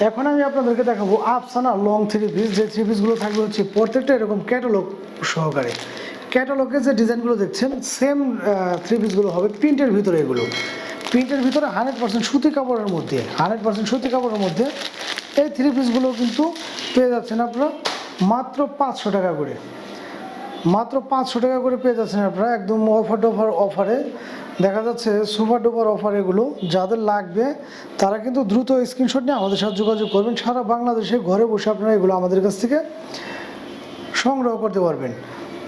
এখন আমি আপনাদেরকে দেখাবো আফসানা লং থ্রি পিস, যে থ্রি পিসগুলো থাকবে হচ্ছে প্রত্যেকটা এরকম ক্যাটালগ সহকারে। ক্যাটালগে যে ডিজাইনগুলো দেখছেন সেম থ্রি পিসগুলো হবে প্রিন্টের ভিতরে। এগুলো প্রিন্টের ভিতরে 100% সুতি কাপড়ের মধ্যে, 100% সুতি কাপড়ের মধ্যে এই থ্রি পিসগুলো কিন্তু পেয়ে যাচ্ছেন আপনারা মাত্র 500 টাকা করে। মাত্র 500 টাকা করে পেয়ে যাচ্ছেন আপনারা একদম অফারে। দেখা যাচ্ছে সুপার ডুপার অফার এগুলো। যাদের লাগবে তারা কিন্তু দ্রুত স্ক্রিনশট নিয়ে আমাদের সাথে যোগাযোগ করবেন। সারা বাংলাদেশে ঘরে বসে আপনারা এগুলো আমাদের কাছ থেকে সংগ্রহ করতে পারবেন।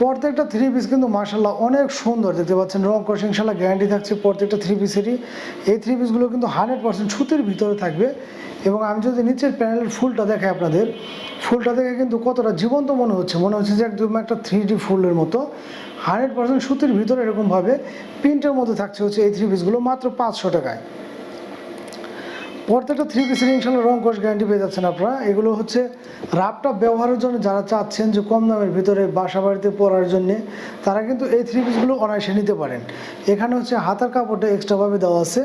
প্রত্যেকটা থ্রি পিস কিন্তু মাশাআল্লাহ অনেক সুন্দর, দেখতে পাচ্ছেন রং কষ ইনশাআল্লাহ গ্যারান্টি থাকছে প্রত্যেকটা থ্রি পিসেরই। এই থ্রি পিসগুলো কিন্তু 100% সুতির ভিতরে থাকবে। এবং আমি যদি নিচের প্যানেলের ফুলটা দেখাই আপনাদের, ফুলটা দেখে কিন্তু কতটা জীবন্ত মনে হচ্ছে যে একদম একটা 3D ফুলের মতো। 100% সুতির ভিতরে এরকমভাবে প্রিন্টের মধ্যে থাকছে হচ্ছে এই থ্রি পিসগুলো মাত্র 500 টাকায়। প্রত্যেকটা থ্রি পিসের ইনশাআল্লাহ রং কষ গ্যারান্টি পেয়ে যাচ্ছেন আপনারা। এগুলো হচ্ছে রাফটপ ব্যবহারের জন্য যারা চাচ্ছেন যে কম দামের ভিতরে বাসা বাড়িতে পরার জন্যে, তারা কিন্তু এই থ্রি পিসগুলো অনায়াসে নিতে পারেন। এখানে হচ্ছে হাতার কাপড়টা এক্সট্রাভাবে দেওয়া আছে,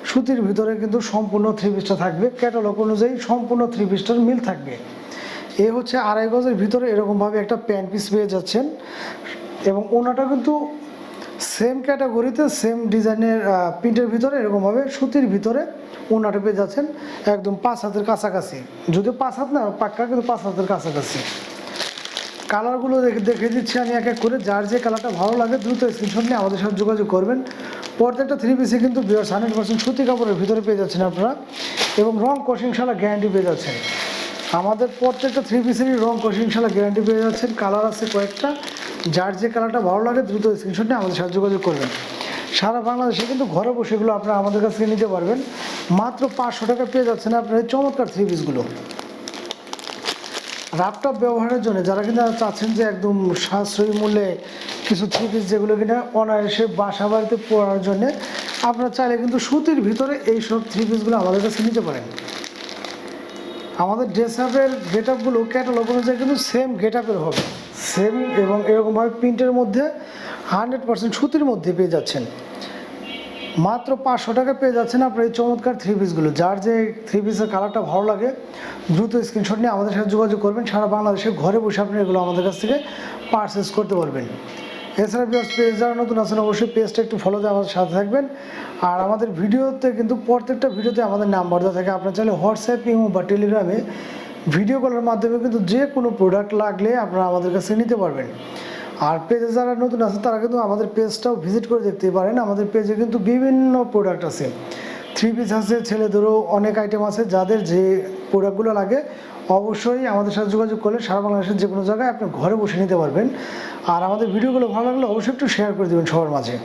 সুতির ভিতরে কিন্তু সম্পূর্ণ থ্রি পিসটা থাকবে, ক্যাটালগ অনুযায়ী সম্পূর্ণ থ্রি পিসটার মিল থাকবে। এ হচ্ছে 2.5 গজের ভিতরে এরকমভাবে একটা প্যান্ট পিস পেয়ে যাচ্ছেন। এবং ওনাটা কিন্তু সেম ক্যাটাগরিতে সেম ডিজাইনের প্রিন্টের ভিতরে এরকমভাবে সুতির ভিতরে ওনাটা পেয়ে যাচ্ছেন একদম 5 হাতের কাছাকাছি। যদিও 5 হাত না পাক্কা, কিন্তু 5 হাতের কাছাকাছি। কালারগুলো দেখে দিচ্ছি আমি এক এক করে। যার যে কালারটা ভালো লাগে দ্রুত স্ক্রিনশট নিয়ে আমাদের সাথে যোগাযোগ করবেন। প্রত্যেকটা থ্রি পিসে কিন্তু 100% সুতি কাপড়ের ভিতরে পেয়ে যাচ্ছেন আপনারা। এবং রং কষ ইনশাআল্লাহ গ্যারান্টি পেয়ে যাচ্ছেন। আমাদের প্রত্যেকটা থ্রি পিসেরই রং কষ ইনশাআল্লাহ গ্যারান্টি পেয়ে যাচ্ছেন। কালার আছে কয়েকটা, যার যে কালারটা ভালো লাগে দ্রুত স্ক্রিনশট নিয়ে আমাদের সাথে যোগাযোগ করবেন। সারা বাংলাদেশে কিন্তু ঘরে বসে এগুলো আপনারা আমাদের কাছ থেকে নিতে পারবেন। মাত্র 500 টাকা পেয়ে যাচ্ছেন আপনার এই চমৎকার থ্রি পিসগুলো। ল্যাপটপ ব্যবহারের জন্য যারা কিনা চাচ্ছেন যে একদম সাশ্রয়ী মূল্যে কিছু থ্রি পিস যেগুলো কিনা অনায়াসে বাসা বাড়িতে পরার জন্যে, আপনারা চাইলে কিন্তু সুতির ভিতরে এইসব থ্রি পিসগুলো আমাদের কাছে নিতে পারেন। আমাদের ড্রেস আপের গেট আপগুলো ক্যাটালগ অনুযায়ী কিন্তু সেম গেট আপের হবে, সেম এবং এরকমভাবে প্রিন্টের মধ্যে 100% সুতির মধ্যে পেয়ে যাচ্ছেন। মাত্র 500 টাকা পেয়ে যাচ্ছেন আপনার এই চমৎকার থ্রি পিসগুলো। যার যে থ্রি পিসের কালারটা ভালো লাগে দ্রুত স্ক্রিনশট নিয়ে আমাদের সাথে যোগাযোগ করবেন। সারা বাংলাদেশে ঘরে বসে আপনি এগুলো আমাদের কাছ থেকে পারচেস করতে পারবেন। এছাড়া পেজ যারা নতুন আছেন অবশ্যই পেজটা একটু ফলো দিয়ে আমাদের সাথে থাকবেন। আর আমাদের ভিডিওতে কিন্তু প্রত্যেকটা ভিডিওতে আমাদের নাম্বার দেওয়া থাকে, আপনার চাইলে হোয়াটসঅ্যাপ, ইমো বা টেলিগ্রামে ভিডিও কলের মাধ্যমে কিন্তু যে কোনো প্রোডাক্ট লাগলে আপনারা আমাদের কাছে নিতে পারবেন। আর পেজে যারা নতুন আছে তারা কিন্তু আমাদের পেজটাও ভিজিট করে দেখতে পারেন। আমাদের পেজে কিন্তু বিভিন্ন প্রোডাক্ট আছে, থ্রি পিস আছে, ছেলেদেরও অনেক আইটেম আছে। যাদের যে প্রোডাক্টগুলো লাগে অবশ্যই আমাদের সাথে যোগাযোগ করলে সারা বাংলাদেশের যে কোনো জায়গায় আপনি ঘরে বসে নিতে পারবেন। আর আমাদের ভিডিওগুলো ভালো লাগলে অবশ্যই একটু শেয়ার করে দেবেন সবার মাঝে।